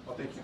Oh, thank you.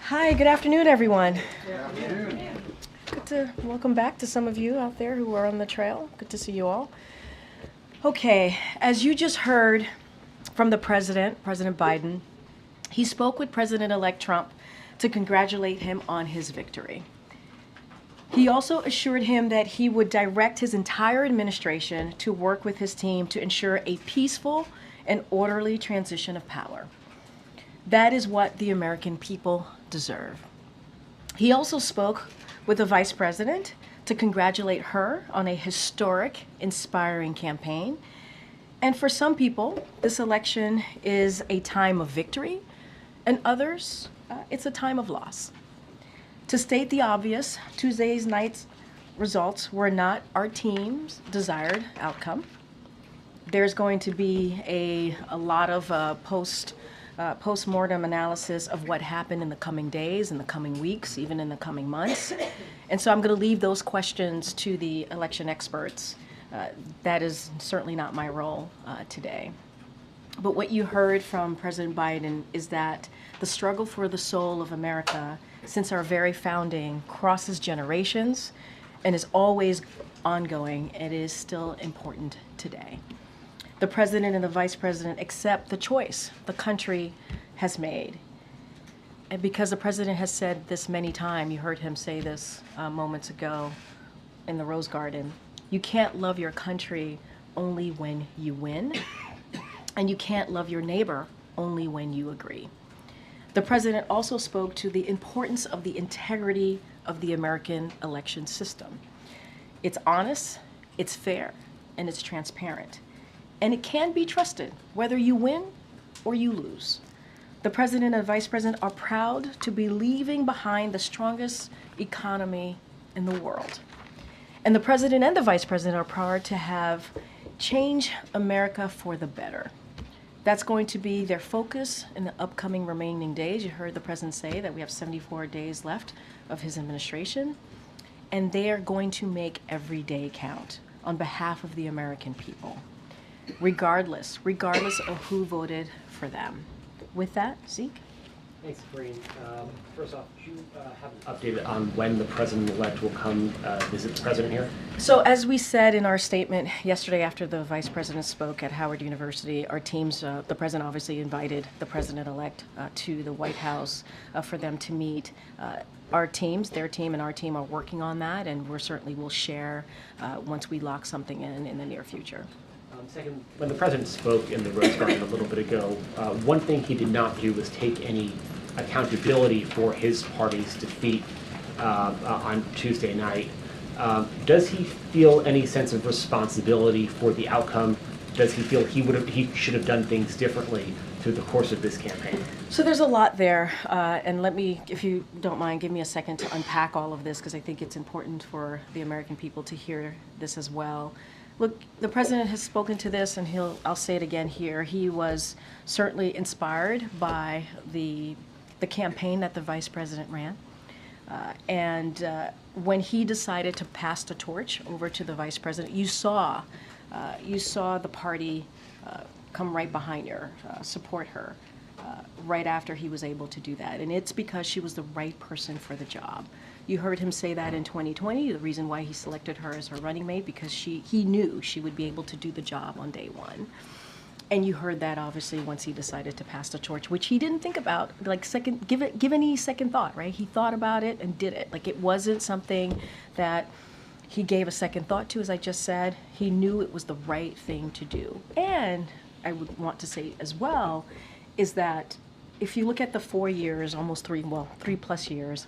Hi, good afternoon, everyone. Good afternoon. Good to welcome back to some of you out there who are on the trail. Good to see you all. Okay, as you just heard from the President Biden, he spoke with President-elect Trump to congratulate him on his victory. He also assured him that he would direct his entire administration to work with his team to ensure a peaceful and orderly transition of power. That is what the American people deserve. He also spoke with the Vice President to congratulate her on a historic, inspiring campaign. And for some people, this election is a time of victory, and others, it's a time of loss. To state the obvious, Tuesday's night's results were not our team's desired outcome. There's going to be a lot of post-mortem analysis of what happened in the coming days, in the coming weeks, even in the coming months. And so I'm going to leave those questions to the election experts. That is certainly not my role today. But what you heard from President Biden is that the struggle for the soul of America since our very founding crosses generations and is always ongoing. It is still important today. The President and the Vice President accept the choice the country has made. And because the President has said this many times, you heard him say this moments ago in the Rose Garden, you can't love your country only when you win, and you can't love your neighbor only when you agree. The President also spoke to the importance of the integrity of the American election system. It's honest, it's fair, and it's transparent. And it can be trusted, whether you win or you lose. The President and Vice President are proud to be leaving behind the strongest economy in the world. And the President and the Vice President are proud to have changed America for the better. That's going to be their focus in the upcoming remaining days. You heard the president say that we have 74 days left of his administration, and they are going to make every day count on behalf of the American people, regardless of who voted for them. With that, Zeke? Thanks, Karine. First off, do you have an update on when the president-elect will come visit the president here? So as we said in our statement yesterday after the vice president spoke at Howard University, our teams, the president obviously invited the president-elect to the White House for them to meet. Our teams, their team and our team are working on that, and we certainly will share once we lock something in the near future. Second, when the president spoke in the Rose Garden a little bit ago, one thing he did not do was take any accountability for his party's defeat on Tuesday night. Does he feel any sense of responsibility for the outcome? Does he feel he should have done things differently through the course of this campaign? So there's a lot there, and let me, if you don't mind, give me a second to unpack all of this, because I think it's important for the American people to hear this as well. Look, the president has spoken to this, and I'll say it again here. He was certainly inspired by the campaign that the vice president ran. When he decided to pass the torch over to the vice president, you saw the party come right behind her, support her, right after he was able to do that. And it's because she was the right person for the job. You heard him say that in 2020, the reason why he selected her as her running mate, because he knew she would be able to do the job on day one. And you heard that obviously once he decided to pass the torch, which he didn't think about, like give any second thought, right? He thought about it and did it. Like, it wasn't something that he gave a second thought to, as I just said. He knew it was the right thing to do. And I would want to say as well is that if you look at the 4 years, almost 3+ years,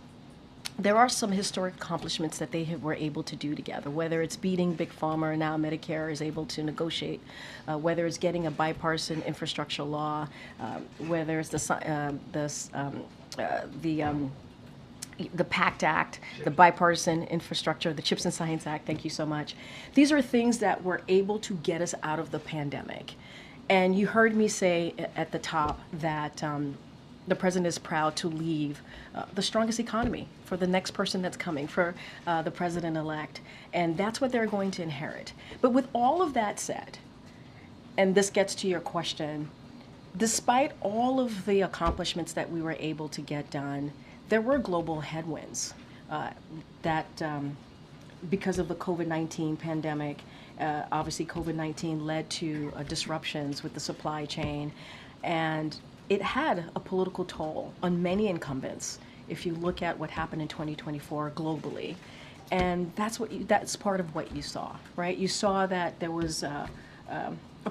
there are some historic accomplishments that they were able to do together, whether it's beating Big Pharma, and now Medicare is able to negotiate, whether it's getting a bipartisan infrastructure law, whether it's the PACT Act, the Bipartisan Infrastructure, the Chips and Science Act, thank you so much. These are things that were able to get us out of the pandemic. And you heard me say at the top that the president is proud to leave the strongest economy for the next person that's coming, for the president-elect. And that's what they're going to inherit. But with all of that said, and this gets to your question, despite all of the accomplishments that we were able to get done, there were global headwinds that because of the COVID-19 pandemic, obviously COVID-19 led to disruptions with the supply chain, and it had a political toll on many incumbents if you look at what happened in 2024 globally. And that's part of what you saw, right? You saw that there was a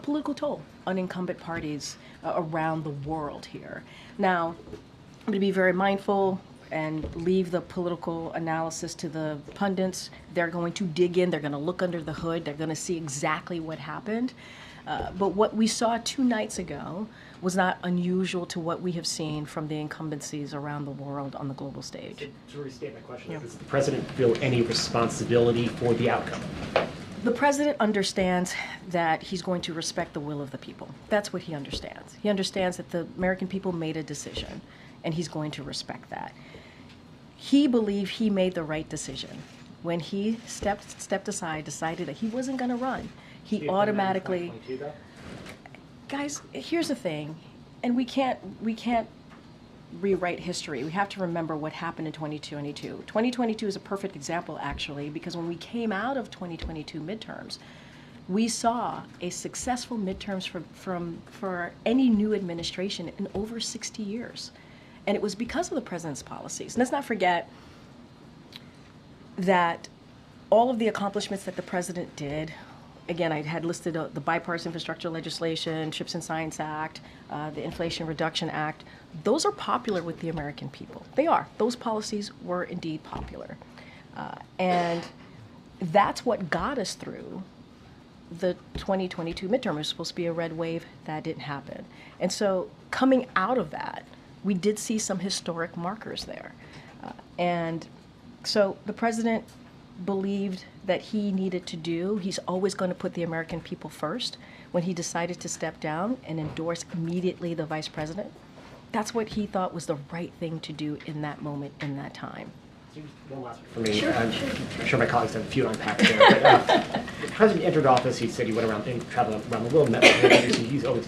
political toll on incumbent parties around the world here. Now, I'm going to be very mindful and leave the political analysis to the pundits. They're going to dig in, they're going to look under the hood, they're going to see exactly what happened. But what we saw 2 nights ago was not unusual to what we have seen from the incumbencies around the world on the global stage. To restate my question, does the president feel any responsibility for the outcome? The president understands that he's going to respect the will of the people. That's what he understands. He understands that the American people made a decision, and he's going to respect that. He believed he made the right decision. When he stepped aside, decided that he wasn't going to run, he automatically... Guys, here's the thing, and we can't rewrite history. We have to remember what happened in 2022. 2022 is a perfect example, actually, because when we came out of 2022 midterms, we saw a successful midterms for any new administration in over 60 years. And it was because of the president's policies. And let's not forget that all of the accomplishments that the president did, again, I had listed the bipartisan infrastructure legislation, Chips and Science Act, the Inflation Reduction Act. Those are popular with the American people. They are. Those policies were indeed popular. And that's what got us through the 2022 midterm. It was supposed to be a red wave. That didn't happen. And so coming out of that, we did see some historic markers there. And so the president believed that he needed to do. He's always going to put the American people first. When he decided to step down and endorse immediately the vice president, that's what he thought was the right thing to do in that moment, in that time. One last one for me. I'm sure my colleagues have a few to unpack there. But the president entered office. He said he went around and traveled around the world, met with leaders. He's always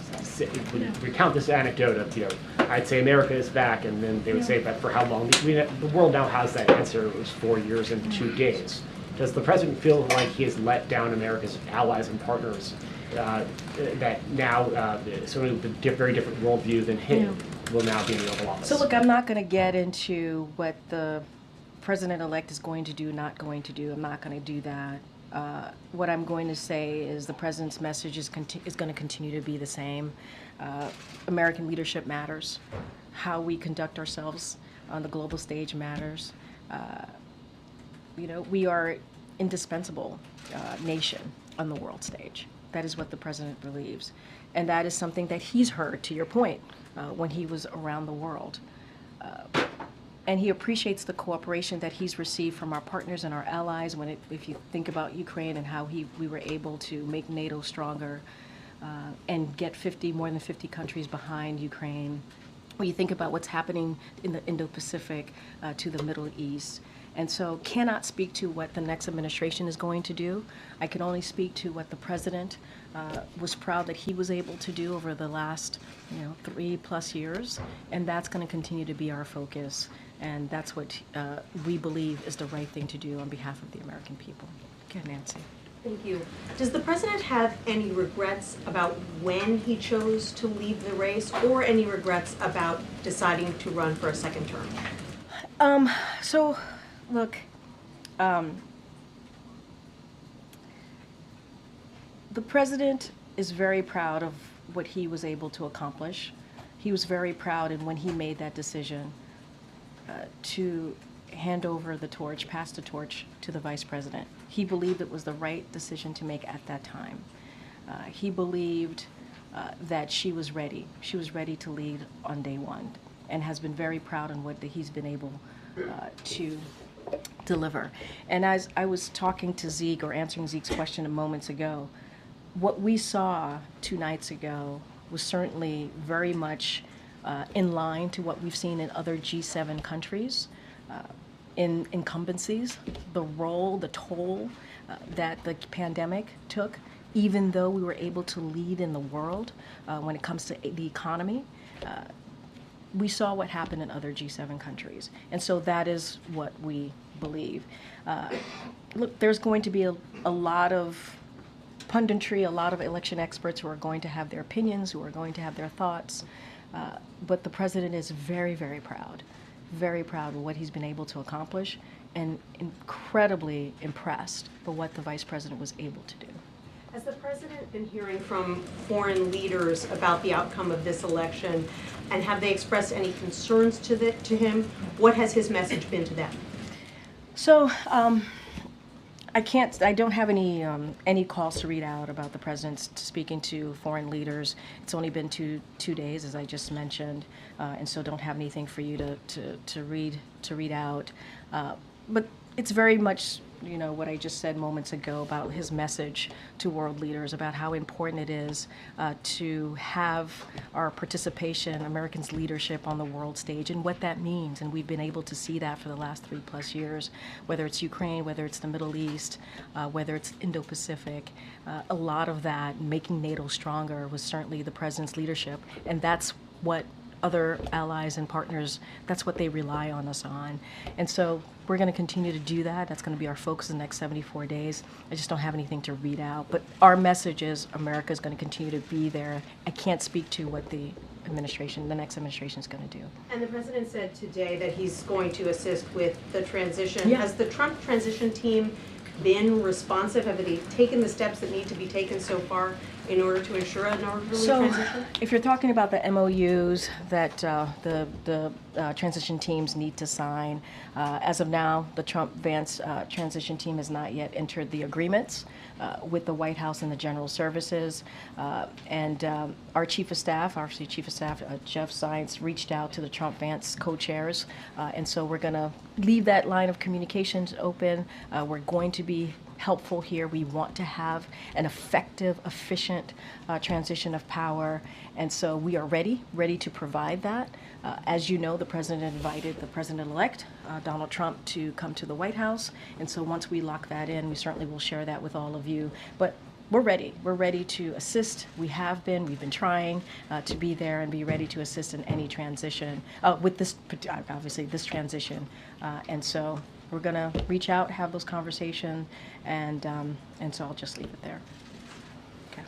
would recount this anecdote of, I'd say America is back, and then they would say, but for how long? The world now has that answer. It was 4 years and 2 days. Does the president feel like he has let down America's allies and partners? That now sort of the very different worldview than him will now be in the Oval Office. So look, I'm not going to get into what the president-elect is going to do, not going to do. I'm not going to do that. What I'm going to say is the president's message is going to continue to be the same. American leadership matters. How we conduct ourselves on the global stage matters. We are indispensable nation on the world stage. That is what the president believes. And that is something that he's heard, to your point, when he was around the world. And he appreciates the cooperation that he's received from our partners and our allies. If you think about Ukraine and how we were able to make NATO stronger and get more than 50 countries behind Ukraine. When you think about what's happening in the Indo-Pacific to the Middle East. And so cannot speak to what the next administration is going to do. I can only speak to what the president was proud that he was able to do over the last 3+ years. And that's going to continue to be our focus. And that's what we believe is the right thing to do on behalf of the American people. Okay, Nancy. Thank you. Does the president have any regrets about when he chose to leave the race, or any regrets about deciding to run for a second term? So, look, the president is very proud of what he was able to accomplish. He was very proud when he made that decision to hand over the torch, pass the torch to the vice president. He believed it was the right decision to make at that time. He believed that she was ready. She was ready to lead on day one, and has been very proud on what he's been able to deliver. And as I was talking to Zeke, or answering Zeke's question moments ago, what we saw 2 nights ago was certainly very much in line to what we've seen in other G7 countries. In incumbencies, the role, the toll that the pandemic took, even though we were able to lead in the world when it comes to the economy, we saw what happened in other G7 countries. And so that is what we believe. Look, there's going to be a lot of punditry, a lot of election experts who are going to have their opinions, who are going to have their thoughts, but the president is very, very proud of what he's been able to accomplish, and incredibly impressed by what the vice president was able to do. Has the president been hearing from foreign leaders about the outcome of this election, and have they expressed any concerns to him? What has his message been to them? So I don't have any calls to read out about the president speaking to foreign leaders. It's only been two days, as I just mentioned, and so don't have anything for you to read out. But it's very much what I just said moments ago about his message to world leaders about how important it is to have our participation, Americans' leadership on the world stage, and what that means. And we've been able to see that for the last 3+ years, whether it's Ukraine, whether it's the Middle East, whether it's Indo-Pacific. A lot of that, making NATO stronger, was certainly the president's leadership, and that's what other allies and partners, that's what they rely on us on. And so we're going to continue to do that. That's going to be our focus in the next 74 days. I just don't have anything to read out. But our message is America is going to continue to be there. I can't speak to what the next administration is going to do. And the president said today that he's going to assist with the transition. Yeah. Has the Trump transition team been responsive? Have they taken the steps that need to be taken so far in order to ensure an orderly transition? If you're talking about the MOUs that the transition teams need to sign, as of now, the Trump-Vance transition team has not yet entered the agreements with the White House and the General Services. And our Chief of Staff, Jeff Zients, reached out to the Trump-Vance co-chairs. And so we're going to leave that line of communications open. We're going to be helpful here. We want to have an effective, efficient transition of power. And so we are ready to provide that. As you know, the president invited the president-elect, Donald Trump, to come to the White House. And so once we lock that in, we certainly will share that with all of you. But we're ready. We're ready to assist. We've been trying to be there and be ready to assist in any transition with this, obviously, this transition. And so we're going to reach out, have those conversations, and so I'll just leave it there. Okay.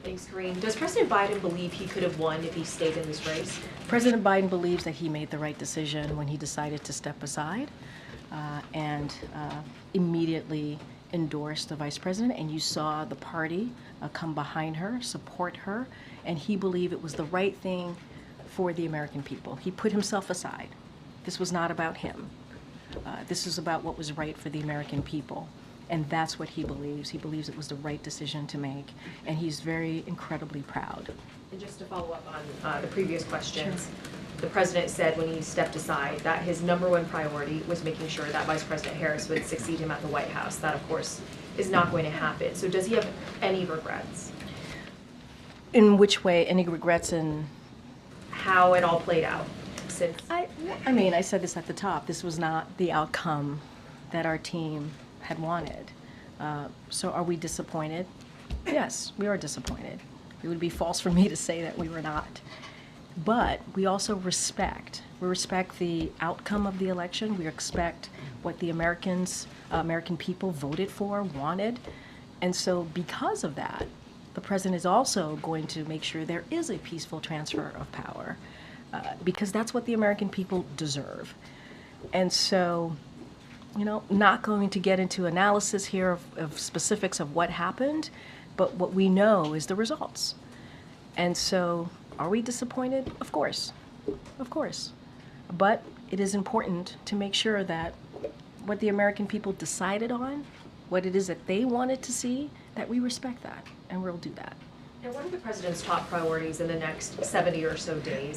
Thanks, Karine. Does President Biden believe he could have won if he stayed in this race? President Biden believes that he made the right decision when he decided to step aside and immediately endorsed the vice president, and you saw the party come behind her, support her, and he believed it was the right thing for the American people. He put himself aside. This was not about him. This is about what was right for the American people, and that's what he believes. He believes it was the right decision to make, and he's very incredibly proud. And just to follow up on the previous questions, the president said when he stepped aside that his #1 priority was making sure that Vice President Harris would succeed him at the White House. That, of course, is not going to happen. So does he have any regrets? In which way? Any regrets in how it all played out? Since I mean, I said this at the top. This was not the outcome that our team had wanted. So are we disappointed? Yes, we are disappointed. It would be false for me to say that we were not. But we also respect. We respect the outcome of the election. We respect what the American people voted for, wanted. And so because of that, the president is also going to make sure there is a peaceful transfer of power, because that's what the American people deserve. And so, not going to get into analysis here of specifics of what happened, but what we know is the results. And so, are we disappointed? Of course. Of course. But it is important to make sure that what the American people decided on, what it is that they wanted to see, that we respect that, and we'll do that. And what are the president's top priorities in the next 70 or so days?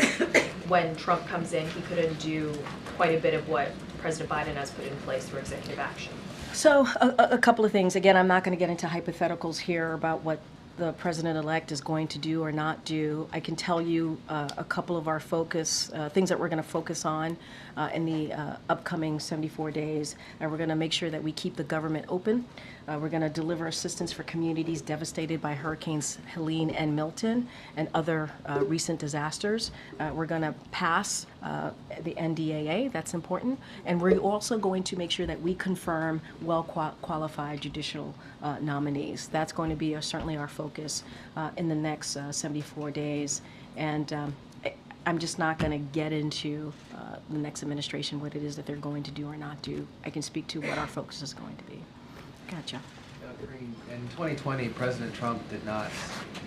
When Trump comes in, he could undo quite a bit of what President Biden has put in place through executive action. So a couple of things. Again, I'm not going to get into hypotheticals here about what the president-elect is going to do or not do. I can tell you a couple of our things that we're going to focus on in the upcoming 74 days. And we're going to make sure that we keep the government open. We're going to deliver assistance for communities devastated by Hurricanes Helene and Milton and other recent disasters. We're going to pass the NDAA, that's important. And we're also going to make sure that we confirm well-qualified judicial nominees. That's going to be certainly our focus in the next 74 days. And I'm just not going to get into the next administration, what it is that they're going to do or not do. I can speak to what our focus is going to be. Gotcha. In 2020, President Trump did not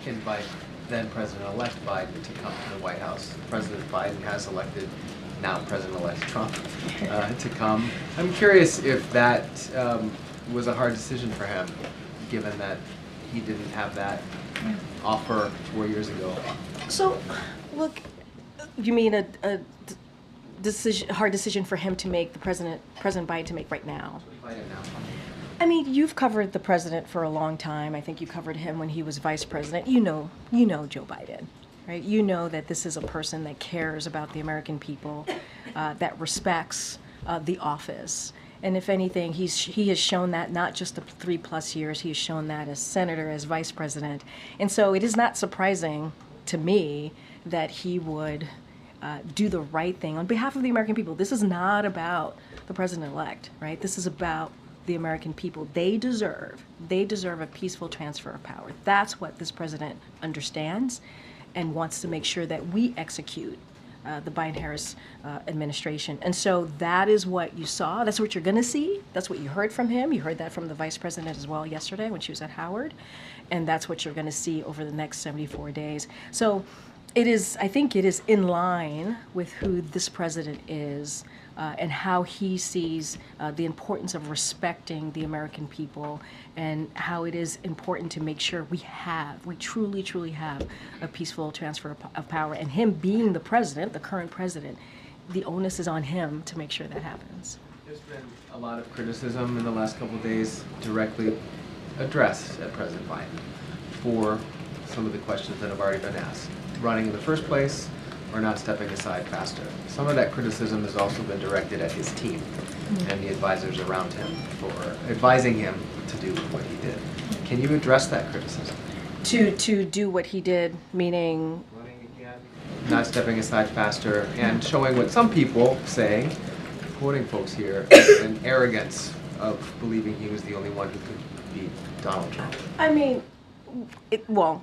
invite then President-elect Biden to come to the White House. President Biden has elected now President-elect Trump to come. I'm curious if that was a hard decision for him, given that he didn't have that offer 4 years ago. So, look, you mean a hard decision for him to make, President Biden to make right now? Biden now. I mean, you've covered the president for a long time. I think you covered him when he was vice president. You know Joe Biden, right? You know that this is a person that cares about the American people, that respects the office. And if anything, he has shown that not just the 3+ years, he has shown that as senator, as vice president. And so it is not surprising to me that he would do the right thing on behalf of the American people. This is not about the president-elect, right? This is about the American people. They deserve a peaceful transfer of power. That's what this president understands and wants to make sure that we execute the Biden-Harris administration. And so that is what you saw. That's what you're going to see. That's what you heard from him. You heard that from the vice president as well yesterday when she was at Howard. And that's what you're going to see over the next 74 days. So I think it is in line with who this president is and how he sees the importance of respecting the American people and how it is important to make sure we truly have a peaceful transfer of power. And him being the president, the current president, the onus is on him to make sure that happens. There's been a lot of criticism in the last couple of days directly addressed at President Biden for some of the questions that have already been asked. Running in the first place or not stepping aside faster. Some of that criticism has also been directed at his team and the advisors around him for advising him to do what he did. Can you address that criticism? To do what he did, meaning Running again, not stepping aside faster, and showing what some people say, quoting folks here, an arrogance of believing he was the only one who could beat Donald Trump. I mean, well,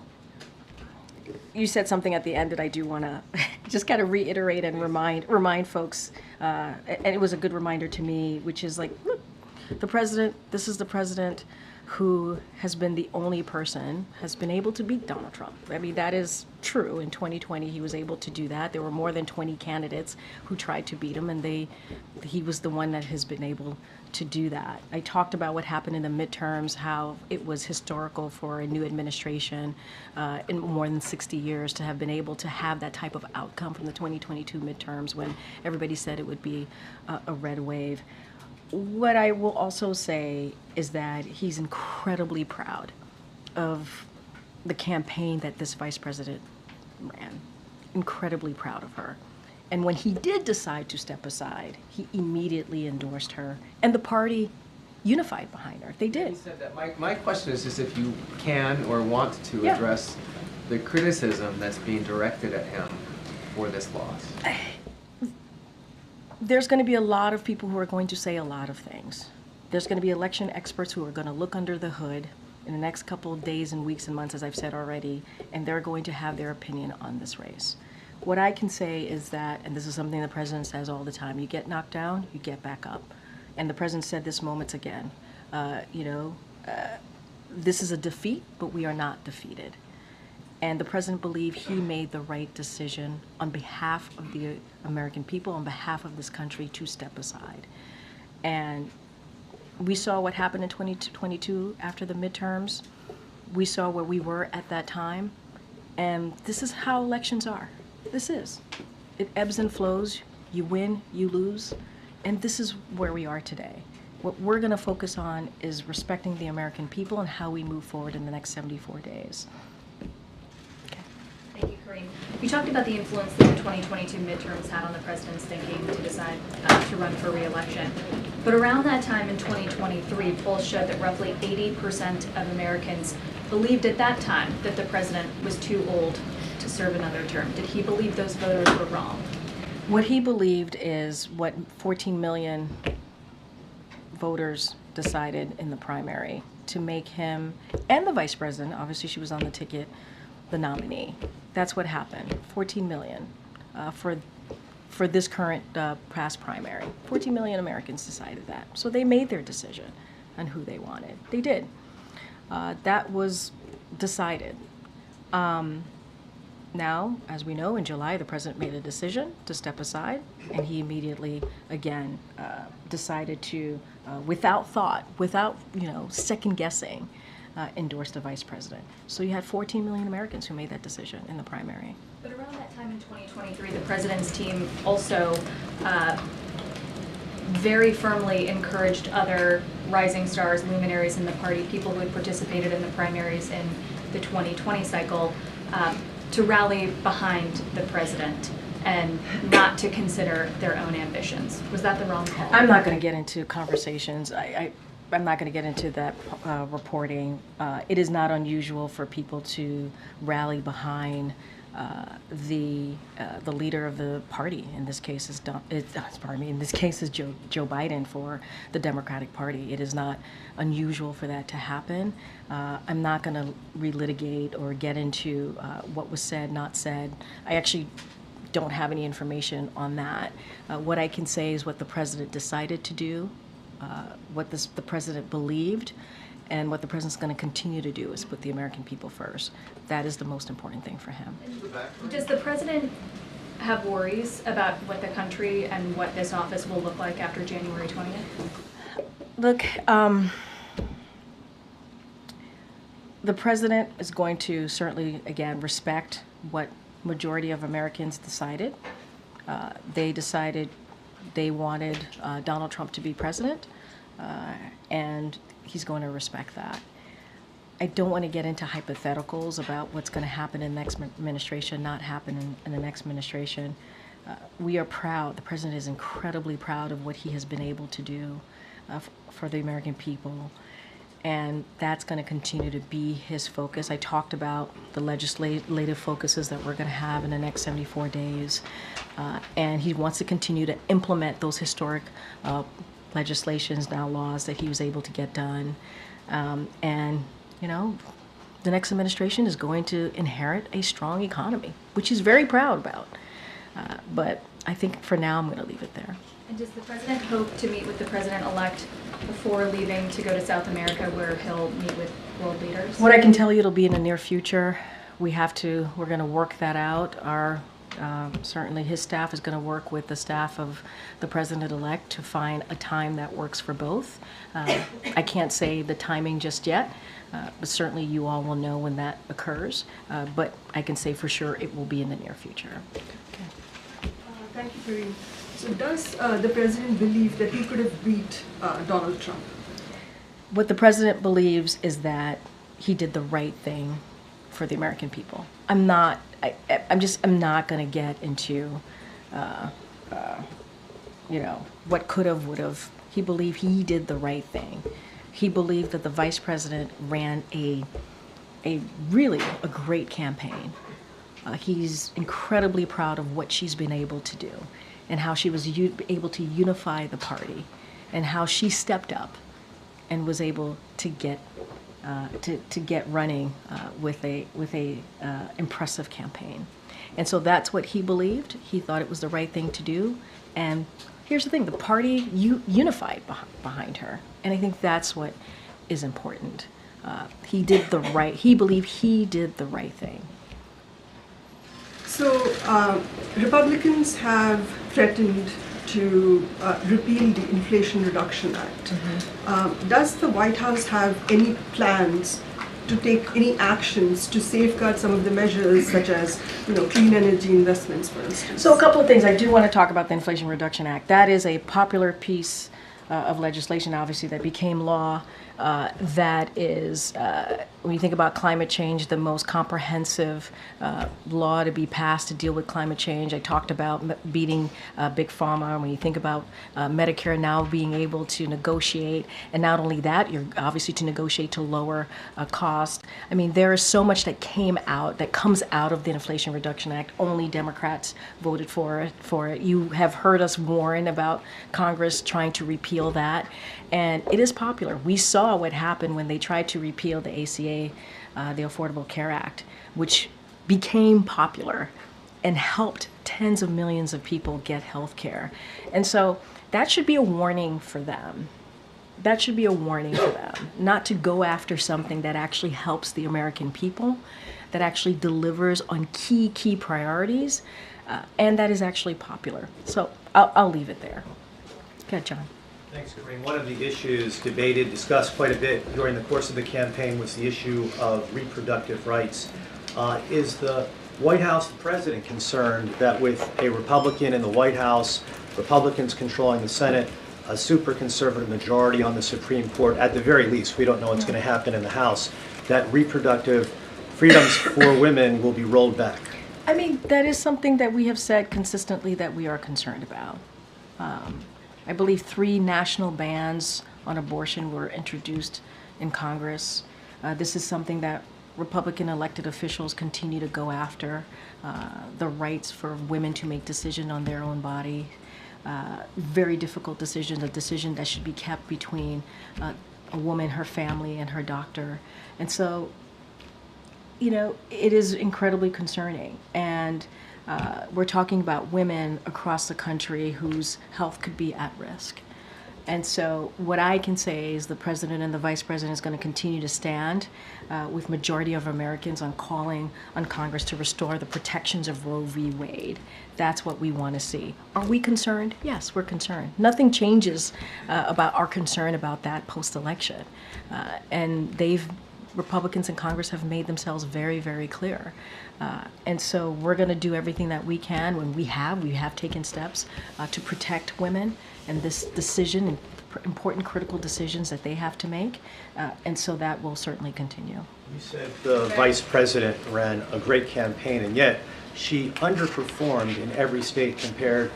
you said something at the end that I do want to just kind of reiterate and remind folks, and it was a good reminder to me, which is like, look, this is the president who has been the only person has been able to beat Donald Trump. I mean, that is true. In 2020, he was able to do that. There were more than 20 candidates who tried to beat him, and he was the one that has been able to do that. I talked about what happened in the midterms, how it was historical for a new administration in more than 60 years to have been able to have that type of outcome from the 2022 midterms when everybody said it would be a red wave. What I will also say is that he's incredibly proud of the campaign that this vice president ran. Incredibly proud of her. And when he did decide to step aside, he immediately endorsed her, and the party unified behind her. They He did. said that. My question is just if you can or want to Yeah. address the criticism that's being directed at him for this loss. There's going to be a lot of people who are going to say a lot of things. There's going to be election experts who are going to look under the hood in the next couple of days and weeks and months, as I've said already, and they're going to have their opinion on this race. What I can say is that, and this is something the president says all the time, you get knocked down, you get back up. And the president said this moments again, this is a defeat, but we are not defeated. And the president believed he made the right decision on behalf of the American people, on behalf of this country, to step aside. And we saw what happened in 2022 after the midterms. We saw where we were at that time. And this is how elections are. This is. It ebbs and flows. You win, you lose. And this is where we are today. What we're going to focus on is respecting the American people and how we move forward in the next 74 days. Thank you, Karine. You talked about the influence that the 2022 midterms had on the president's thinking to decide to run for re-election. But around that time in 2023, polls showed that roughly 80% of Americans believed at that time that the president was too old to serve another term. Did he believe those voters were wrong? What he believed is what 14 million voters decided in the primary to make him, and the vice president, obviously she was on the ticket, the nominee. That's what happened. 14 million for this current past primary. 14 million Americans decided that. So they made their decision on who they wanted. They did. That was decided. Now, as we know, in July, the president made a decision to step aside, and he immediately, again, decided to, without thought, without second guessing, endorsed the vice president. So you had 14 million Americans who made that decision in the primary. But around that time in 2023, the president's team also very firmly encouraged other rising stars, luminaries in the party, people who had participated in the primaries in the 2020 cycle, to rally behind the president and not to consider their own ambitions. Was that the wrong call? I'm not going to get into conversations. I'm not going to get into that reporting. It is not unusual for people to rally behind the leader of the party. In this case is in this case is Joe Biden for the Democratic Party. It is not unusual for that to happen. I'm not going to relitigate or get into what was said, not said. I actually don't have any information on that. What I can say is what the president decided to do. What the president believed, and what the president's going to continue to do is put the American people first. That is the most important thing for him. Does the president have worries about what the country and what this office will look like after January 20th? Look, the president is going to certainly, again, respect what majority of Americans decided. They decided They wanted Donald Trump to be president, and he's going to respect that. I don't want to get into hypotheticals about what's going to happen in the next administration, not happen in the next administration. We are proud, the president is incredibly proud of what he has been able to do for the American people. And that's going to continue to be his focus. I talked about the legislative focuses that we're going to have in the next 74 days. And he wants to continue to implement those historic legislations, now laws, that he was able to get done. And, you know, the next administration is going to inherit a strong economy, which he's very proud about. But I think for now I'm going to leave it there. And does the president hope to meet with the president-elect before leaving to go to South America, where he'll meet with world leaders? What I can tell you, it'll be in the near future. We're going to work that out. Certainly his staff is going to work with the staff of the president-elect to find a time that works for both. I can't say the timing just yet, but certainly you all will know when that occurs. But I can say for sure it will be in the near future. Okay. Thank you, Karine. So does the president believe that he could have beat Donald Trump? What the president believes is that he did the right thing for the American people. I'm not going to get into, what could have, would have. He believed he did the right thing. He believed that the vice president ran a great campaign. He's incredibly proud of what she's been able to do, and how she was able to unify the party, and how she stepped up and was able to get running with a impressive campaign. And so that's what he believed. He thought it was the right thing to do. And here's the thing, the party unified behind her. And I think that's what is important. He believed he did the right thing. So Republicans have threatened to repeal the Inflation Reduction Act. Mm-hmm. Does the White House have any plans to take any actions to safeguard some of the measures, such as clean energy investments, for instance? So a couple of things. I do want to talk about the Inflation Reduction Act. That is a popular piece of legislation, obviously, that became law. That is, when you think about climate change, the most comprehensive law to be passed to deal with climate change. I talked about beating Big Pharma. When you think about Medicare now being able to negotiate, and not only that, you're obviously to negotiate to lower cost. I mean, there is so much that comes out of the Inflation Reduction Act. Only Democrats voted for it. You have heard us warn about Congress trying to repeal that, and it is popular. We saw what happened when they tried to repeal the ACA, the Affordable Care Act, which became popular and helped tens of millions of people get health care. And so that should be a warning for them. That should be a warning for them, not to go after something that actually helps the American people, that actually delivers on key priorities, and that is actually popular. So I'll leave it there. Go ahead, John. Thanks, Karine. One of the issues debated, discussed quite a bit during the course of the campaign was the issue of reproductive rights. Is the White House, the president, concerned that with a Republican in the White House, Republicans controlling the Senate, a super conservative majority on the Supreme Court, at the very least, we don't know what's going to happen in the House, that reproductive freedoms for women will be rolled back? I mean, that is something that we have said consistently that we are concerned about. I believe 3 national bans on abortion were introduced in Congress. This is something that Republican elected officials continue to go after, the rights for women to make decisions on their own body. Very difficult decision, a decision that should be kept between a woman, her family, and her doctor. And so, it is incredibly concerning. And we're talking about women across the country whose health could be at risk. And so what I can say is the president and the vice president is going to continue to stand with majority of Americans on calling on Congress to restore the protections of Roe v. Wade. That's what we want to see. Are we concerned? Yes, we're concerned. Nothing changes about our concern about that post-election. And they've Republicans in Congress have made themselves very, very clear. And so we're going to do everything that we can when we have taken steps to protect women and this decision and important critical decisions that they have to make. And so that will certainly continue. You said the vice president ran a great campaign, and yet she underperformed in every state compared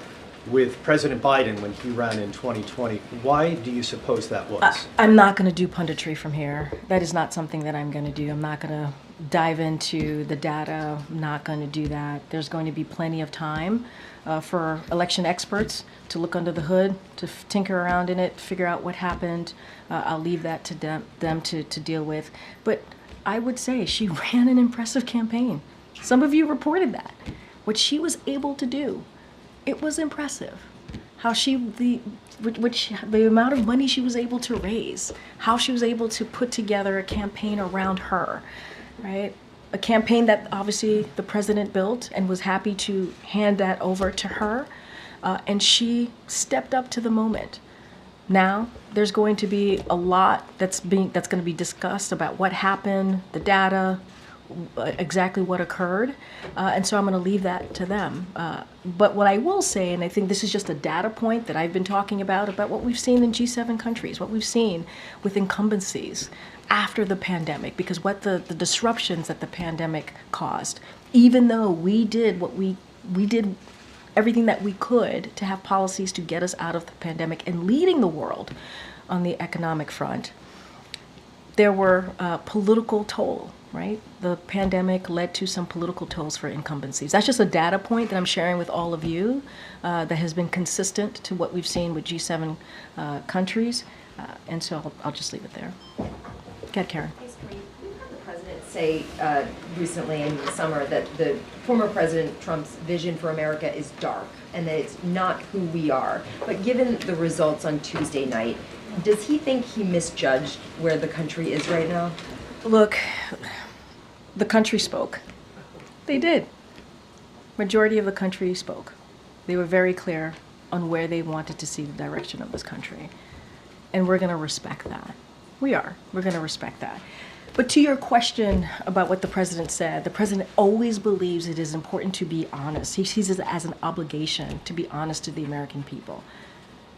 with President Biden when he ran in 2020. Why do you suppose that was? I'm not going to do punditry from here. That is not something that I'm going to do. I'm not going to dive into the data. I'm not going to do that. There's going to be plenty of time for election experts to look under the hood, to tinker around in it, figure out what happened. I'll leave that to them to deal with. But I would say she ran an impressive campaign. Some of you reported that. What she was able to do, it was impressive. How the amount of money she was able to raise, how she was able to put together a campaign around her, right? A campaign that obviously the president built and was happy to hand that over to her, and she stepped up to the moment. Now there's going to be a lot that's going to be discussed about what happened, the data, exactly what occurred, and so I'm going to leave that to them. But what I will say, and I think this is just a data point that I've been talking about what we've seen in G7 countries, what we've seen with incumbencies after the pandemic, because what the disruptions that the pandemic caused, even though we did what we did everything that we could to have policies to get us out of the pandemic and leading the world on the economic front, there were political toll. Right? The pandemic led to some political tolls for incumbencies. That's just a data point that I'm sharing with all of you that has been consistent to what we've seen with G7 countries. And so I'll just leave it there. Go ahead, Karen. Thanks, Karine. We heard the president say recently in the summer that the former President Trump's vision for America is dark and that it's not who we are. But given the results on Tuesday night, does he think he misjudged where the country is right now? Look, the country spoke. They did. Majority of the country spoke. They were very clear on where they wanted to see the direction of this country. And we're going to respect that. We are. We're going to respect that. But to your question about what the president said, the president always believes it is important to be honest. He sees it as an obligation to be honest to the American people.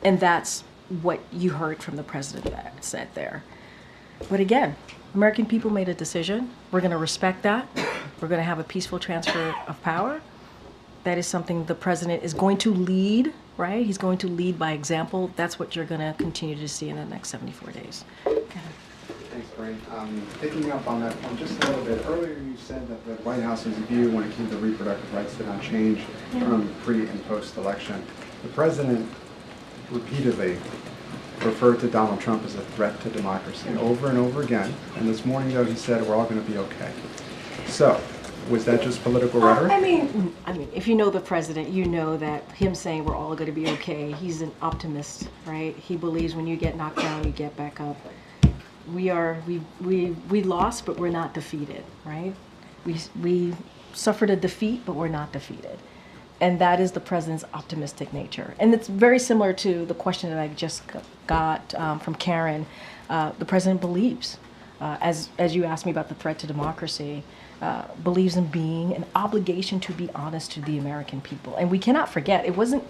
And that's what you heard from the president that said there. But again, American people made a decision. We're going to respect that. We're going to have a peaceful transfer of power. That is something the president is going to lead, right? He's going to lead by example. That's what you're going to continue to see in the next 74 days. Thanks, Karine. Picking up on that point just a little bit, earlier you said that the White House's view when it came to reproductive rights did not change from pre and post-election. The president repeatedly referred to Donald Trump as a threat to democracy over and over again. And this morning, though, he said we're all going to be okay. So, was that just political rhetoric? I mean, if you know the president, you know that him saying we're all going to be okay, he's an optimist, right? He believes when you get knocked down, you get back up. We lost, but we're not defeated, right? We suffered a defeat, but we're not defeated. And that is the president's optimistic nature. And it's very similar to the question that I just got from Karen. The president believes, as you asked me about the threat to democracy, believes in being an obligation to be honest to the American people. And we cannot forget, it wasn't,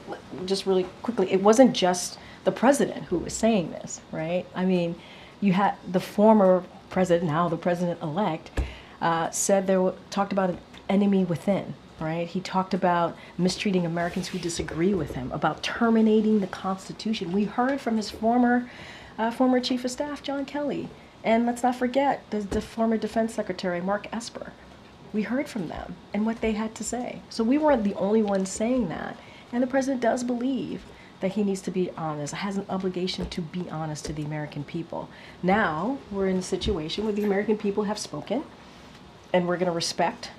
just really quickly, it wasn't just the president who was saying this, right? I mean, you had the former president, now the president-elect, talked about an enemy within. Right? He talked about mistreating Americans who disagree with him, about terminating the Constitution. We heard from his former Chief of Staff, John Kelly. And let's not forget the former Defense Secretary, Mark Esper. We heard from them and what they had to say. So we weren't the only ones saying that. And the president does believe that he needs to be honest, has an obligation to be honest to the American people. Now we're in a situation where the American people have spoken, and we're going to respect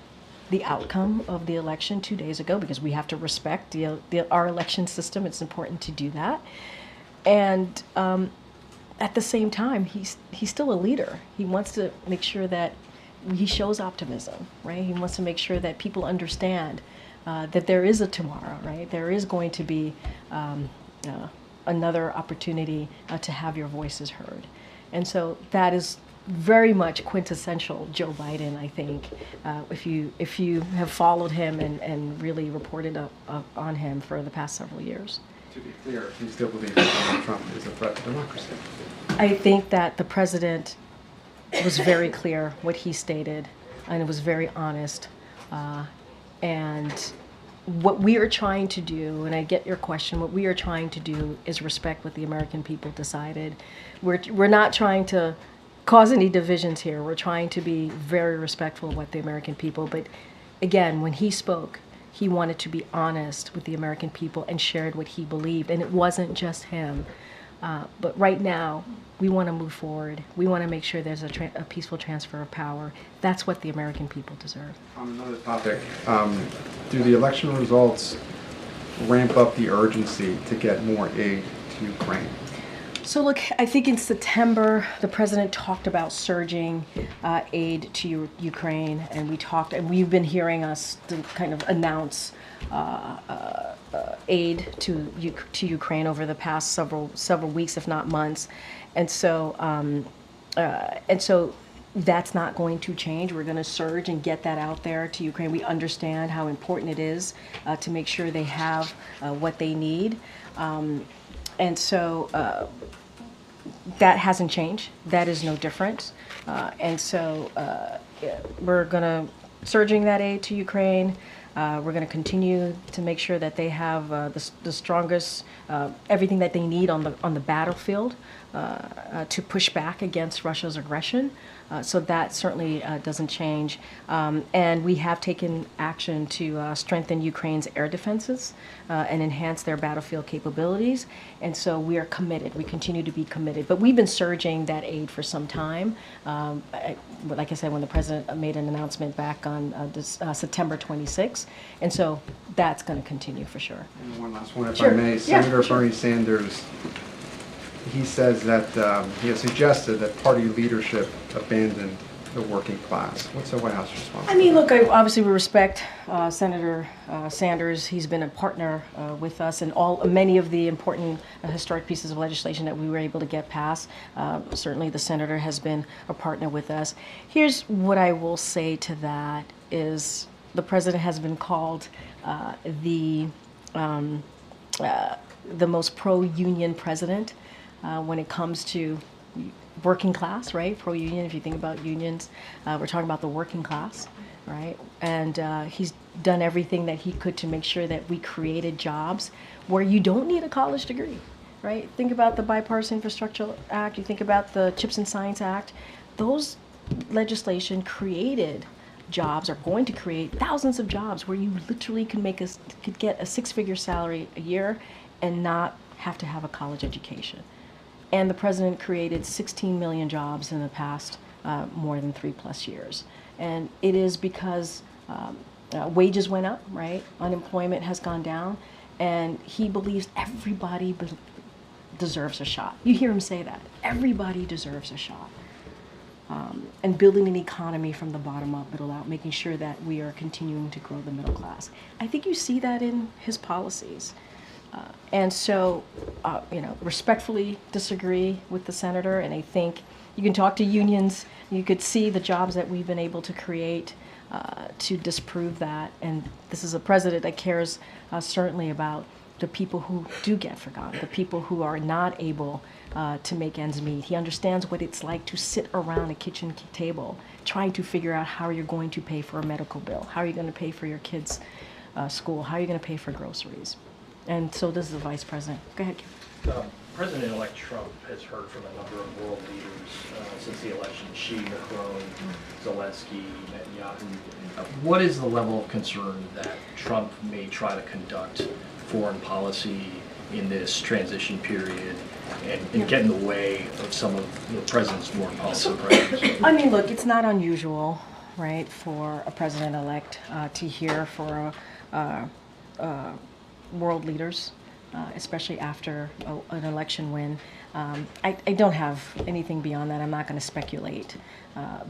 the outcome of the election 2 days ago, because we have to respect our election system. It's important to do that. And at the same time, he's still a leader. He wants to make sure that he shows optimism, right? He wants to make sure that people understand that there is a tomorrow, right? There is going to be another opportunity to have your voices heard. And so that is very much quintessential Joe Biden, I think, if you have followed him and really reported on him for the past several years. To be clear, you still believe that Donald Trump is a threat to democracy? I think that the president was very clear what he stated, and it was very honest. And what we are trying to do, and I get your question, what we are trying to do is respect what the American people decided. We're not trying to cause any divisions here. We're trying to be very respectful of what the American people, but again, when he spoke, he wanted to be honest with the American people and shared what he believed, and it wasn't just him. But right now, we want to move forward. We want to make sure there's a peaceful transfer of power. That's what the American people deserve. On another topic, do the election results ramp up the urgency to get more aid to Ukraine? So look, I think in September, the president talked about surging aid to Ukraine, and we've been hearing us to kind of announce aid to Ukraine over the past several weeks, if not months, and so that's not going to change. We're going to surge and get that out there to Ukraine. We understand how important it is to make sure they have what they need. And so that hasn't changed. That is no different. And so we're going to surging that aid to Ukraine. We're going to continue to make sure that they have the strongest, everything that they need on the battlefield to push back against Russia's aggression. So that certainly doesn't change. And we have taken action to strengthen Ukraine's air defenses and enhance their battlefield capabilities. And so we are committed. We continue to be committed. But we've been surging that aid for some time. Like I said, when the president made an announcement back on September 26th. And so that's going to continue for sure. And one last one, if Sure. I may. Yeah, Senator sure. Bernie Sanders, he says that he has suggested that party leadership abandon the working class. What's the White House response? I mean, look, obviously we respect Senator Sanders. He's been a partner with us in many of the important historic pieces of legislation that we were able to get passed. Certainly the senator has been a partner with us. Here's what I will say to that is the president has been called the most pro-union president when it comes to working class, right? Pro-union, if you think about unions, we're talking about the working class, right? And he's done everything that he could to make sure that we created jobs where you don't need a college degree, right? Think about the Bipartisan Infrastructure Act, you think about the Chips and Science Act. Those legislation created jobs, are going to create thousands of jobs where you literally could get a six-figure salary a year and not have to have a college education. And the president created 16 million jobs in the past more than 3+ years. And it is because wages went up, right? Unemployment has gone down. And he believes everybody deserves a shot. You hear him say that. Everybody deserves a shot. And building an economy from the bottom up, middle out, making sure that we are continuing to grow the middle class. I think you see that in his policies. And so, respectfully disagree with the senator, and I think you can talk to unions, you could see the jobs that we've been able to create to disprove that. And this is a president that cares certainly about the people who do get forgotten, the people who are not able to make ends meet. He understands what it's like to sit around a kitchen table trying to figure out how you're going to pay for a medical bill, how are you going to pay for your kids' school, how are you going to pay for groceries. And so does the vice president. Go ahead, Kim. President-elect Trump has heard from a number of world leaders since the election, Xi, Macron, Zelensky, Netanyahu. What is the level of concern that Trump may try to conduct foreign policy in this transition period and get in the way of some of the president's foreign policy priorities? I mean, look, it's not unusual, right, for a president-elect to hear for world leaders, especially after an election win. I don't have anything beyond that. I'm not going to speculate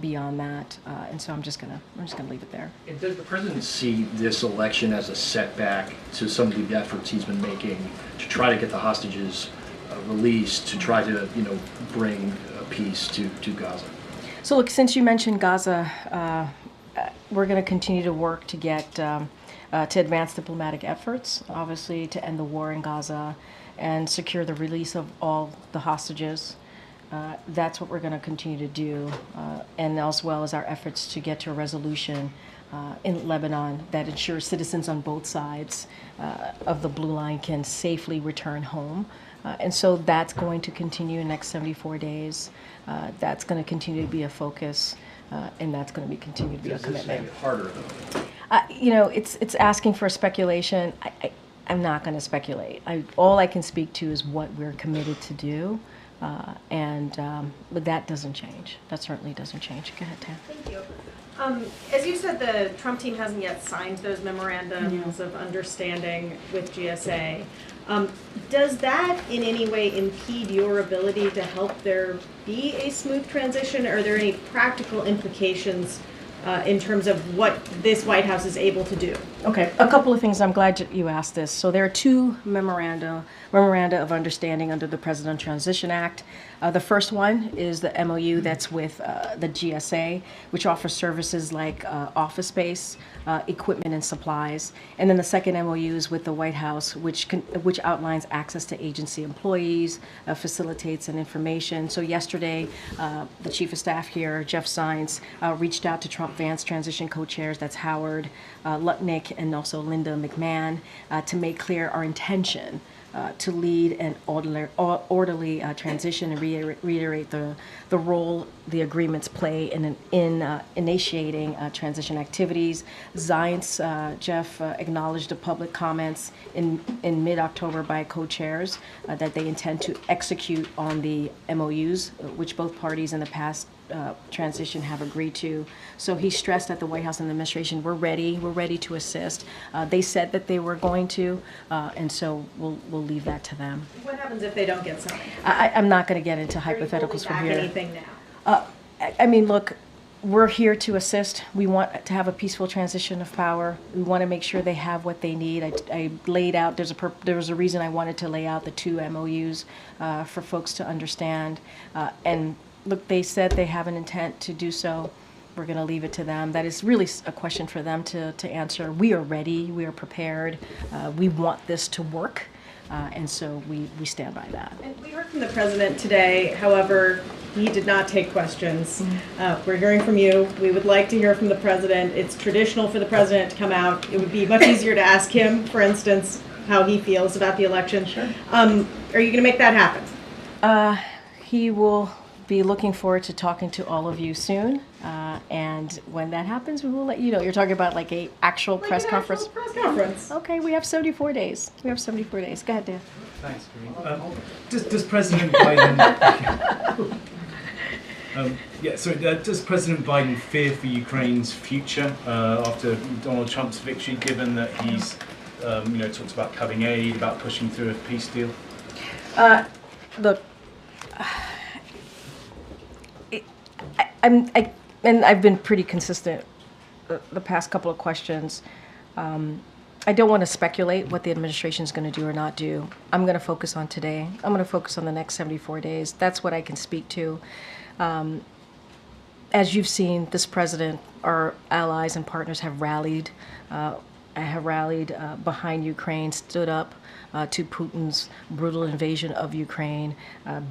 beyond that, and so I'm just gonna leave it there. And does the president see this election as a setback to some of the efforts he's been making to try to get the hostages released, to try to bring peace to Gaza? So look, since you mentioned Gaza, we're going to continue to work to get to advance diplomatic efforts, obviously to end the war in Gaza and secure the release of all the hostages. That's what we're going to continue to do, and as well as our efforts to get to a resolution in Lebanon that ensures citizens on both sides of the blue line can safely return home. And so that's going to continue in the next 74 days. That's going to continue to be a focus, and that's going to be continue to be a commitment. Does this make it harder, though? You know, it's asking for speculation. I'm not going to speculate. All I can speak to is what we're committed to do, but that doesn't change. That certainly doesn't change. Go ahead, Tam. Thank you. As you said, the Trump team hasn't yet signed those memorandums of understanding with GSA. Does that in any way impede your ability to help there be a smooth transition? Are there any practical implications in terms of what this White House is able to do? Okay, a couple of things. I'm glad you asked this. So there are two memoranda of understanding under the President Transition Act. The first one is the MOU that's with the GSA, which offers services like office space, equipment, and supplies. And then the second MOU is with the White House, which outlines access to agency employees, facilitates and information. So yesterday, the Chief of Staff here, Jeff Zients, reached out to Trump-Vance transition co-chairs, that's Howard Lutnick and also Linda McMahon, to make clear our intention to lead an orderly transition and reiterate the role the agreements play in initiating transition activities. Zients, Jeff, acknowledged the public comments in mid-October by co-chairs that they intend to execute on the MOUs, which both parties in the past transition have agreed to. So he stressed that the White House and the administration, we're ready to assist. They said that they were going to, and so we'll leave that to them. What happens if they don't get signed? I'm not going to get into hypotheticals from here. Anything now? I mean, look, we're here to assist. We want to have a peaceful transition of power. We want to make sure they have what they need. I laid out, there was a reason I wanted to lay out the two MOUs for folks to understand. And look, they said they have an intent to do so. We're going to leave it to them. That is really a question for them to answer. We are ready. We are prepared. We want this to work. And so we stand by that. And we heard from the president today. However, he did not take questions. We're hearing from you. We would like to hear from the president. It's traditional for the president to come out. It would be much easier to ask him, for instance, how he feels about the election. Sure. Are you going to make that happen? He will be looking forward to talking to all of you soon. And when that happens, we will let you know. You're talking about like a actual press conference? Press conference. Okay, we have 74 days. Go ahead, Dan. Thanks, Karine. Does President Biden... does President Biden fear for Ukraine's future after Donald Trump's victory, given that he's talked about cutting aid, about pushing through a peace deal? Look, I've been pretty consistent the past couple of questions. I don't want to speculate what the administration is going to do or not do. I'm going to focus on today. I'm going to focus on the next 74 days. That's what I can speak to. As you've seen, this president, our allies and partners have rallied behind Ukraine, stood up to Putin's brutal invasion of Ukraine,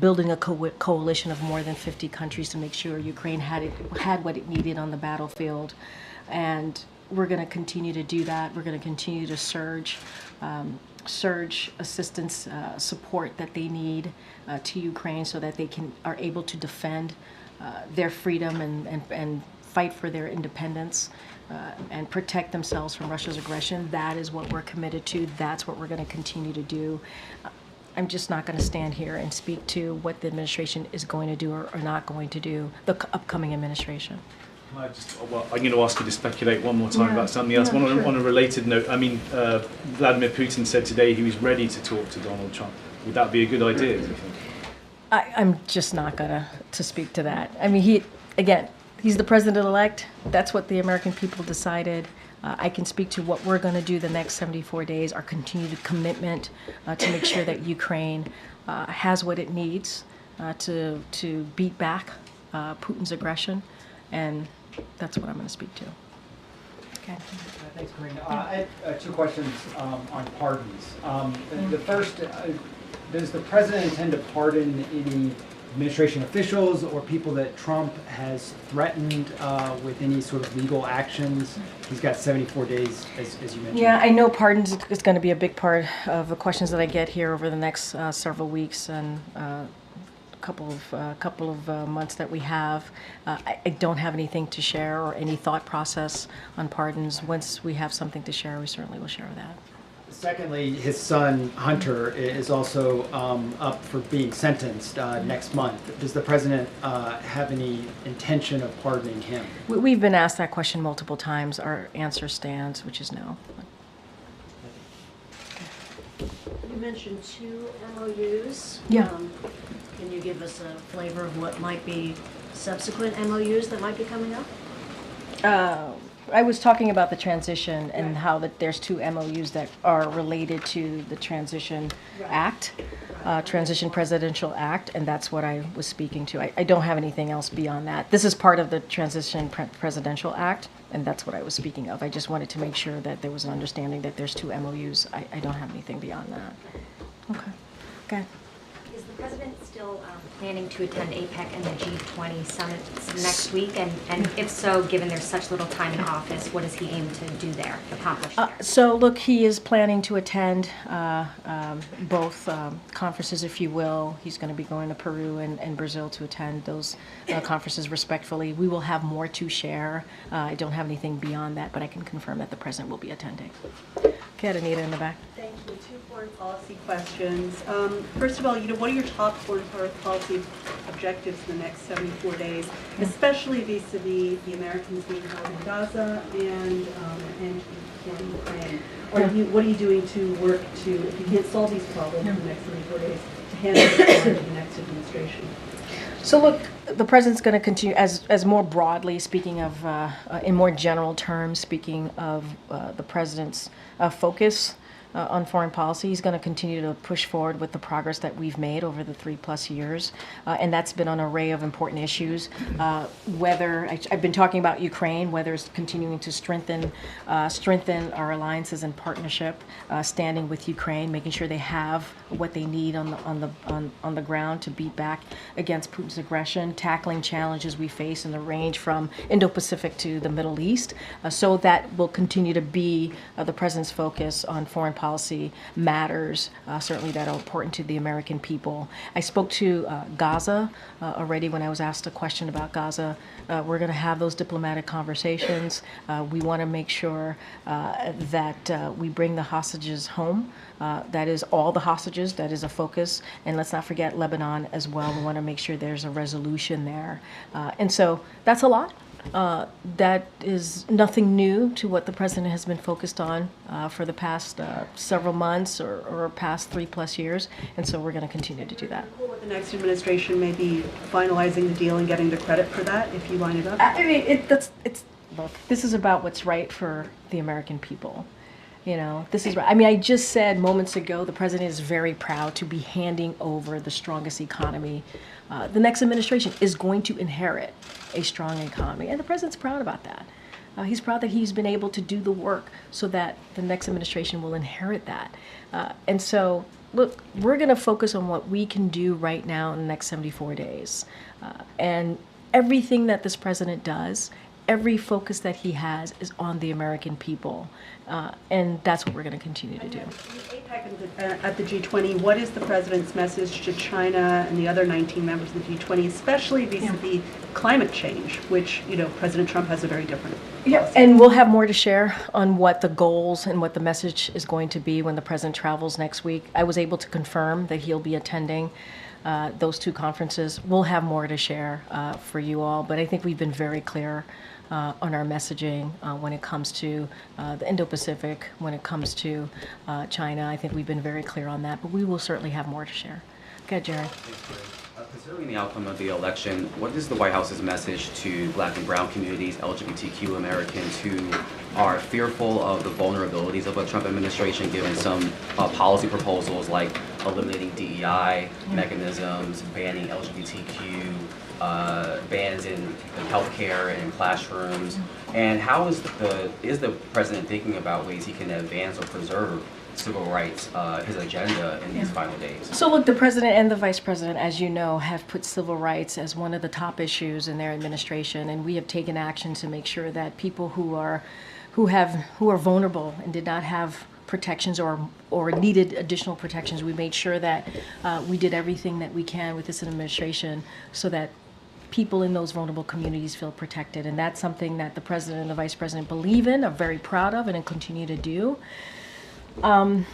building a coalition of more than 50 countries to make sure Ukraine had what it needed on the battlefield. And we're going to continue to do that. We're going to continue to surge assistance, support that they need to Ukraine so that they are able to defend their freedom and fight for their independence. And protect themselves from Russia's aggression. That is what we're committed to. That's what we're going to continue to do. I'm just not going to stand here and speak to what the administration is going to do or not going to do, the upcoming administration. I'm going to ask you to speculate one more time about something else. Sure. On a related note, Vladimir Putin said today he was ready to talk to Donald Trump. Would that be a good idea, do you think? I'm just not going to speak to that. I mean, he's the president-elect. That's what the American people decided. I can speak to what we're going to do the next 74 days, our continued commitment to make sure that Ukraine has what it needs to beat back Putin's aggression, and that's what I'm going to speak to. Okay. Thanks, Karine. I have two questions on pardons. The first, does the president intend to pardon any administration officials or people that Trump has threatened with any sort of legal actions? He's got 74 days, as you mentioned. Yeah, I know pardons is going to be a big part of the questions that I get here over the next several weeks and couple of months that we have. I don't have anything to share or any thought process on pardons. Once we have something to share, we certainly will share that. Secondly, his son, Hunter, is also up for being sentenced next month. Does the president have any intention of pardoning him? We've been asked that question multiple times. Our answer stands, which is no. You mentioned 2 MOUs. Yeah. Can you give us a flavor of what might be subsequent MOUs that might be coming up? I was talking about the transition and how that there's 2 MOUs that are related to the Transition Act, Transition Presidential Act, and that's what I was speaking to. I don't have anything else beyond that. This is part of the Transition Presidential Act, and that's what I was speaking of. I just wanted to make sure that there was an understanding that there's 2 MOUs. I don't have anything beyond that. Okay. Okay. Is the president still planning to attend APEC and the G20 summits next week? And if so, given there's such little time in office, what does he aim to do there, accomplish there? So look, he is planning to attend both conferences, if you will. He's going to be going to Peru and Brazil to attend those conferences respectfully. We will have more to share. I don't have anything beyond that, but I can confirm that the president will be attending. Okay, Anita in the back. Thank you. 2 foreign policy questions. First of all, what are your top foreign policy objectives in the next 74 days, especially vis-a-vis the Americans being held in Gaza and in Ukraine? Or what are you doing to work to, if you can't solve these problems in the next 74 days, to handle it for the next administration? So look, the president's going to continue, as more broadly speaking of, in more general terms, speaking of the president's focus on foreign policy. He's going to continue to push forward with the progress that we've made over the 3+ years, and that's been on an array of important issues. Whether I've been talking about Ukraine, whether it's continuing to strengthen our alliances and partnership, standing with Ukraine, making sure they have what they need on the ground to beat back against Putin's aggression, tackling challenges we face in the range from Indo-Pacific to the Middle East. So that will continue to be the president's focus on foreign policy matters, certainly that are important to the American people. I spoke to Gaza already when I was asked a question about Gaza. We're going to have those diplomatic conversations. We want to make sure that we bring the hostages home. That is all the hostages. That is a focus. And let's not forget Lebanon as well. We want to make sure there's a resolution there. And so that's a lot. That is nothing new to what the president has been focused on for the past several months or past 3+ years, and so we're going to continue to do that. With the next administration may be finalizing the deal and getting the credit for that if you line it up? I mean, look, this is about what's right for the American people. You know, this is right. I mean, I just said moments ago the president is very proud to be handing over the strongest economy. The next administration is going to inherit a strong economy, and the president's proud about that. He's proud that he's been able to do the work so that the next administration will inherit that. And so, look, we're going to focus on what we can do right now in the next 74 days. And everything that this president does, every focus that he has is on the American people. And that's what we're going to continue to do. At the G20, what is the president's message to China and the other 19 members of the G20, especially vis-a-vis climate change, which, President Trump has a very different policy. And we'll have more to share on what the goals and what the message is going to be when the president travels next week. I was able to confirm that he'll be attending those 2 conferences. We'll have more to share for you all, but I think we've been very clear on our messaging when it comes to the Indo-Pacific, when it comes to China. I think we've been very clear on that, but we will certainly have more to share. Go ahead, Jerry. Considering the outcome of the election, what is the White House's message to Black and Brown communities, LGBTQ Americans who are fearful of the vulnerabilities of a Trump administration, given some policy proposals like eliminating DEI mechanisms, banning LGBTQ bans in healthcare and in classrooms. And how is the president thinking about ways he can advance or preserve civil rights, his agenda in these final days? So look, the president and the vice president, as you know, have put civil rights as one of the top issues in their administration, and we have taken action to make sure that people who are vulnerable and did not have protections or needed additional protections, we made sure that we did everything that we can with this administration so that people in those vulnerable communities feel protected. And that's something that the president and the vice president believe in, are very proud of, and continue to do. And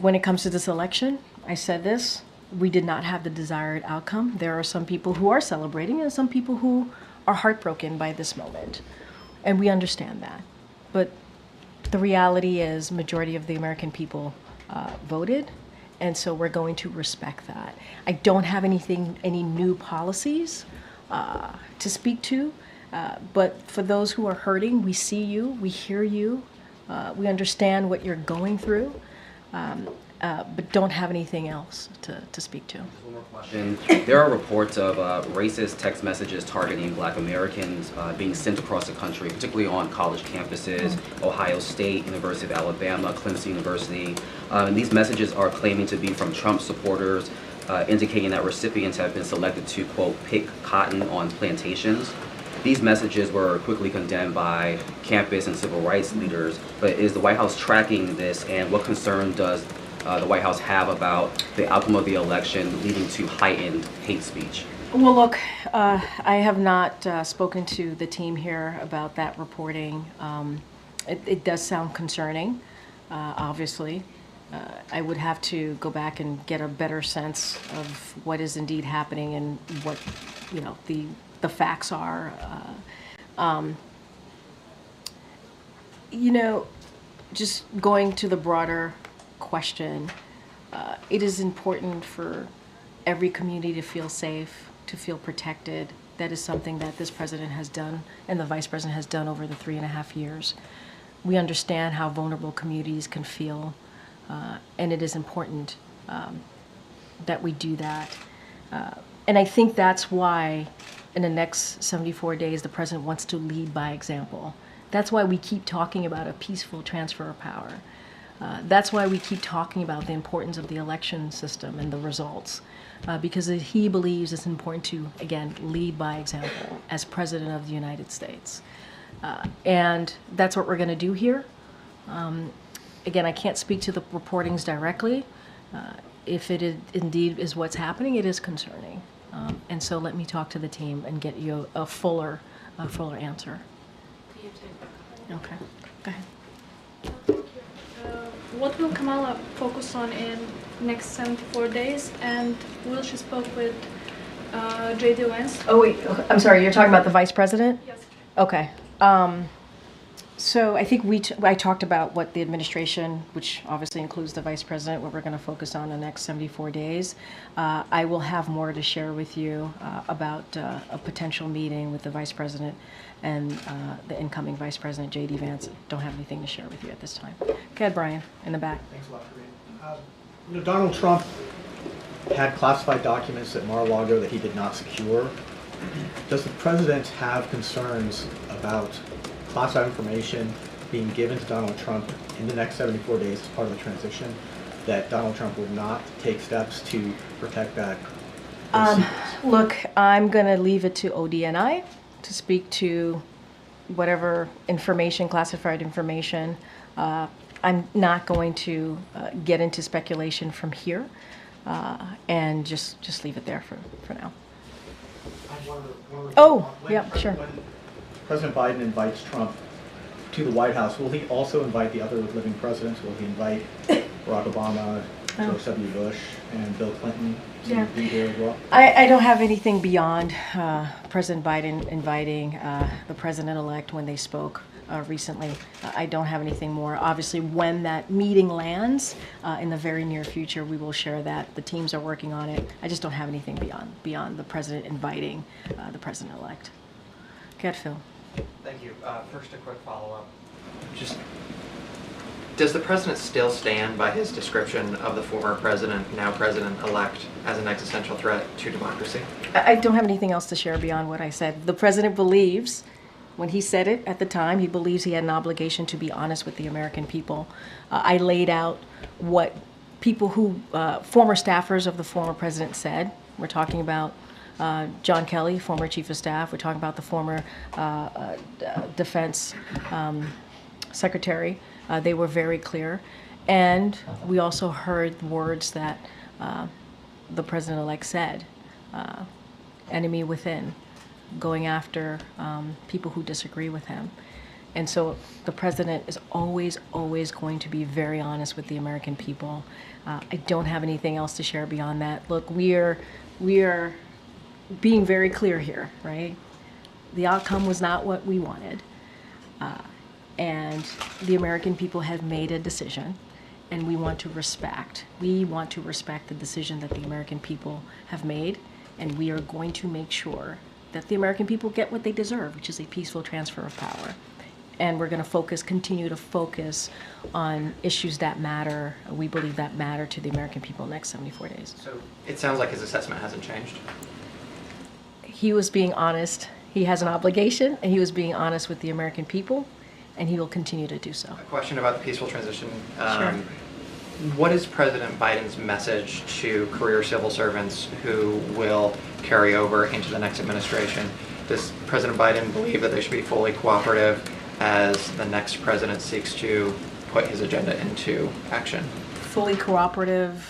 when it comes to this election, I said this, we did not have the desired outcome. There are some people who are celebrating and some people who are heartbroken by this moment. And we understand that. But the reality is majority of the American people voted, and so we're going to respect that. I don't have any new policies to speak to, but for those who are hurting, we see you, we hear you, we understand what you're going through, but don't have anything else to speak to. One more question. There are reports of racist text messages targeting Black Americans being sent across the country, particularly on college campuses, Ohio State, University of Alabama, Clemson University. And these messages are claiming to be from Trump supporters, indicating that recipients have been selected to, quote, pick cotton on plantations. These messages were quickly condemned by campus and civil rights leaders, but is the White House tracking this, and what concern does the White House have about the outcome of the election leading to heightened hate speech? Well, look, I have not spoken to the team here about that reporting. It does sound concerning, obviously. I would have to go back and get a better sense of what is indeed happening and what, the facts are. Just going to the broader question, it is important for every community to feel safe, to feel protected. That is something that this president has done and the vice president has done over the 3.5 years. We understand how vulnerable communities can feel, and it is important that we do that. And I think that's why in the next 74 days, the president wants to lead by example. That's why we keep talking about a peaceful transfer of power. That's why we keep talking about the importance of the election system and the results, because he believes it's important to, again, lead by example as President of the United States. And that's what we're going to do here. Again, I can't speak to the reportings directly. If it indeed is what's happening, it is concerning. And so let me talk to the team and get you a fuller answer. Okay, go ahead. What will Kamala focus on in next 74 days? And will she spoke with J.D. Vance? Oh wait, I'm sorry, you're talking about the vice president? Yes. Okay. So I think I talked about what the administration, which obviously includes the vice president, what we're going to focus on the next 74 days. I will have more to share with you about a potential meeting with the vice president and the incoming vice president, J.D. Vance. Don't have anything to share with you at this time. Go ahead, Brian, in the back. Thanks a lot, Karine. Donald Trump had classified documents at Mar-a-Lago that he did not secure. Does the president have concerns about classified information being given to Donald Trump in the next 74 days as part of the transition, that Donald Trump would not take steps to protect that? Look, I'm going to leave it to ODNI to speak to whatever information, classified information. I'm not going to get into speculation from here, and just leave it there for now. Sure. When President Biden invites Trump to the White House, will he also invite the other living presidents? Will he invite Barack Obama, George W. Bush, and Bill Clinton to be here as well? I don't have anything beyond President Biden inviting the president-elect when they spoke recently. I don't have anything more. Obviously, when that meeting lands in the very near future, we will share that. The teams are working on it. I just don't have anything beyond the president inviting the president-elect. Go ahead, Phil. Thank you. First, a quick follow-up. Just Does the president still stand by his description of the former president, now president-elect, as an existential threat to democracy? I don't have anything else to share beyond what I said. The president believes, when he said it at the time, he believes he had an obligation to be honest with the American people. I laid out what people who, former staffers of the former president said. We're talking about John Kelly, former chief of staff. We're talking about the former defense secretary. They were very clear. And we also heard words that the president-elect said, enemy within, going after people who disagree with him. And so the president is always, always going to be very honest with the American people. I don't have anything else to share beyond that. Look, we are being very clear here, right? The outcome was not what we wanted. And the American people have made a decision, and we want to respect. We want to respect the decision that the American people have made, and we are going to make sure that the American people get what they deserve, which is a peaceful transfer of power. And we're going to continue to focus on issues that matter. We believe that matter to the American people in the next 74 days. So it sounds like his assessment hasn't changed. He was being honest. He has an obligation, and he was being honest with the American people, and he will continue to do so. A question about the peaceful transition. Sure. What is President Biden's message to career civil servants who will carry over into the next administration? Does President Biden believe that they should be fully cooperative as the next president seeks to put his agenda into action? Fully cooperative.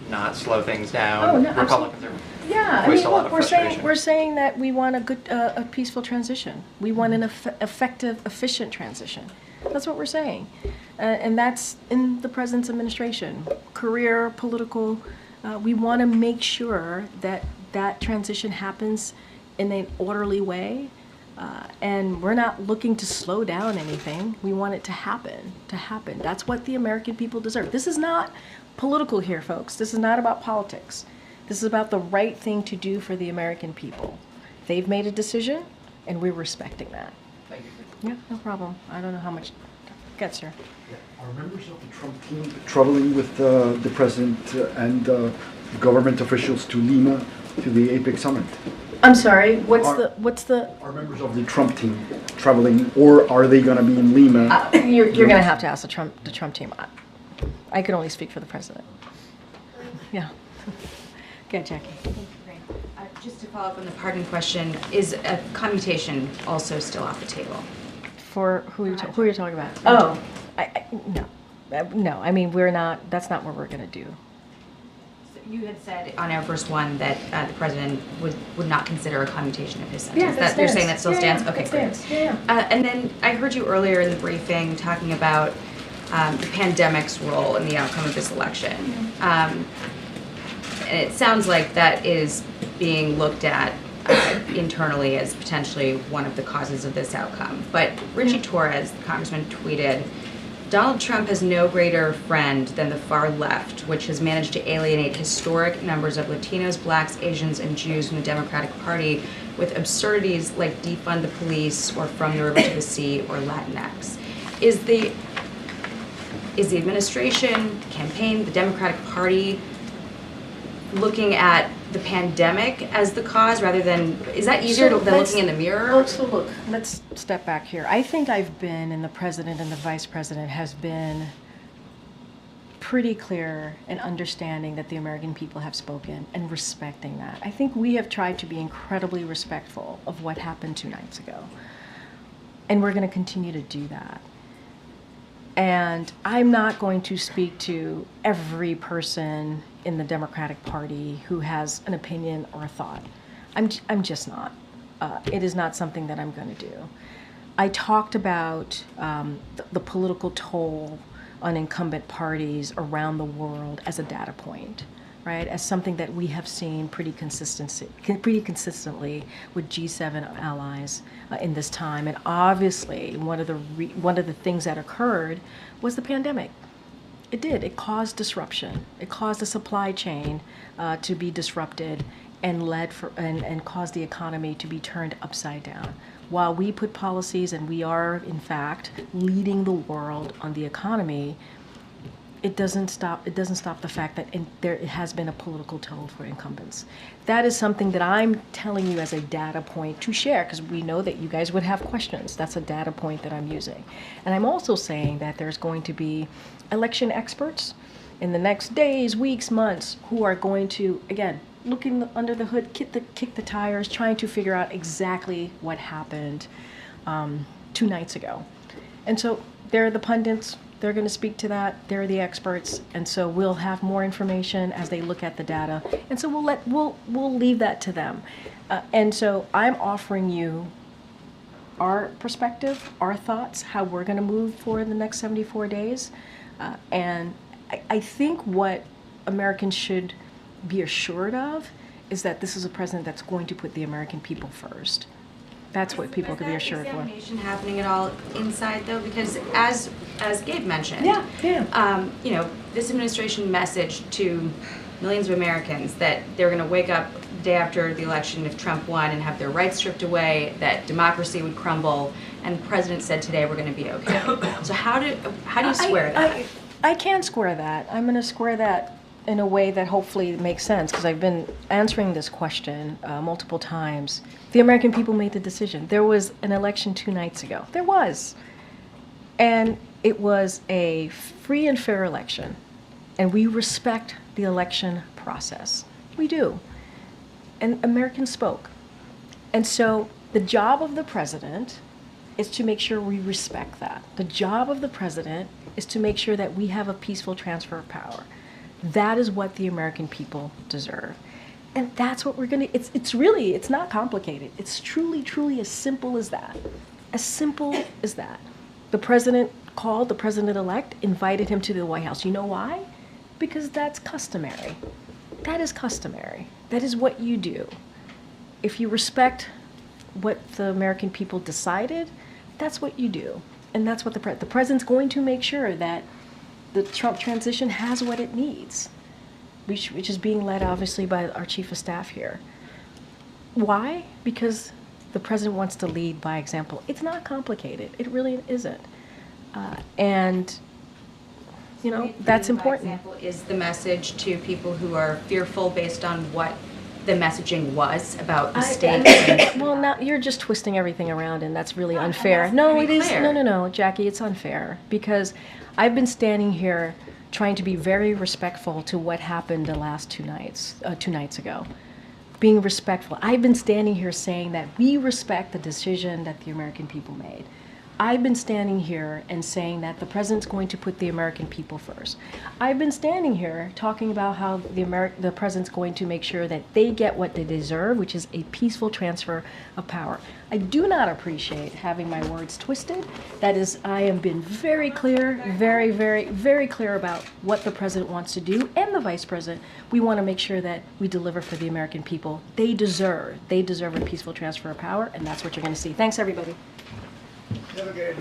Not slow things down. Oh, no, Republicans are yeah, I voiced mean, a lot look, of we're frustration. saying that we want a good, a peaceful transition. We want an effective, efficient transition. That's what we're saying, and that's in the president's administration. Career, political, we want to make sure that that transition happens in an orderly way, and we're not looking to slow down anything. We want it to happen. That's what the American people deserve. This is not political here, folks. This is not about politics. This is about the right thing to do for the American people. They've made a decision, and we're respecting that. Thank you. Yeah, no problem. I don't know how much. Good, sir. Are members of the Trump team traveling with the president and government officials to Lima to the APEC summit? I'm sorry. What's the? Are members of the Trump team traveling, or are they going to be in Lima? You're going to have to ask the Trump team. I can only speak for the president. Yeah. Go ahead, Jackie. Just to follow up on the pardon question, is a commutation also still off the table? For who are you talking about? Oh, no. I mean, we're not. That's not what we're going to do. So you had said on Air Force One that the president would not consider a commutation of his sentence. Yeah, You're saying that still stands? Yeah, okay, that great. stands. Yeah. And then I heard you earlier in the briefing talking about the pandemic's role in the outcome of this election. And it sounds like that is being looked at internally as potentially one of the causes of this outcome. But Richie Torres, the congressman, tweeted, Donald Trump has no greater friend than the far left, which has managed to alienate historic numbers of Latinos, blacks, Asians, and Jews from the Democratic Party with absurdities like defund the police or from the river to the sea or Latinx. Is the administration, the campaign, the Democratic Party looking at the pandemic as the cause rather than, is that easier than looking in the mirror? So look, let's step back here. I think I've been, and the president and the vice president has been pretty clear in understanding that the American people have spoken and respecting that. I think we have tried to be incredibly respectful of what happened 2 nights ago. And we're going to continue to do that. And I'm not going to speak to every person in the Democratic Party who has an opinion or a thought. I'm just not. It is not something that I'm going to do. I talked about the political toll on incumbent parties around the world as a data point, right? As something that we have seen pretty consistently with G7 allies in this time. And obviously, one of the things that occurred was the pandemic. It did. It caused disruption. It caused the supply chain to be disrupted and caused the economy to be turned upside down. while we put policies and we are, in fact, leading the world on the economy, it doesn't stop the fact that there has been a political toll for incumbents. That is something that I'm telling you as a data point to share, because we know that you guys would have questions. That's a data point that I'm using. And I'm also saying that there's going to be election experts in the next days, weeks, months, who are going to, again, looking under the hood, kick the tires, trying to figure out exactly what happened 2 nights ago. And so they're the pundits. They're going to speak to that. They're the experts, and so we'll have more information as they look at the data. And so we'll leave that to them. And so I'm offering you our perspective, our thoughts, how we're going to move for the next 74 days. And I think what Americans should be assured of is that this is a president that's going to put the American people first. That's what people can be assured for. Is that examination happening at all inside, though? Because as Gabe mentioned, you know, this administration messaged to millions of Americans that they're going to wake up the day after the election if Trump won and have their rights stripped away, that democracy would crumble, and the president said today we're going to be okay. So how do you square that? I can't square that. I'm going to square that in a way that hopefully makes sense, because I've been answering this question multiple times. The American people made the decision. There was an election 2 nights ago. There was. And it was a free and fair election. And we respect the election process. We do. And Americans spoke. And so the job of the president is to make sure we respect that. The job of the president is to make sure that we have a peaceful transfer of power. That is what the American people deserve. And that's what we're going to, it's not complicated. It's truly as simple as that. As simple as that. The president called, the president-elect invited him to the White House. You know why? Because that's customary. That is customary. That is what you do. If you respect what the American people decided, that's what you do. And that's what the president's going to make sure that the Trump transition has what it needs, which is being led obviously by our chief of staff here. Why? Because the president wants to lead by example. It's not complicated. It really isn't. And, you know, that's important. By example is the message to people who are fearful based on what the messaging was about the state. Well, now you're just twisting everything around, and that's really unfair. No, it is. No, Jackie, it's unfair, because I've been standing here trying to be very respectful to what happened the last 2 nights ago. Being respectful. I've been standing here saying that we respect the decision that the American people made. I've been standing here and saying that the president's going to put the American people first. I've been standing here talking about how the president's going to make sure that they get what they deserve, which is a peaceful transfer of power. I do not appreciate having my words twisted. That is, I have been very clear, very clear about what the president wants to do, and the vice president. We want to make sure that we deliver for the American people. They deserve a peaceful transfer of power, and that's what you're going to see. Thanks, everybody. Have a good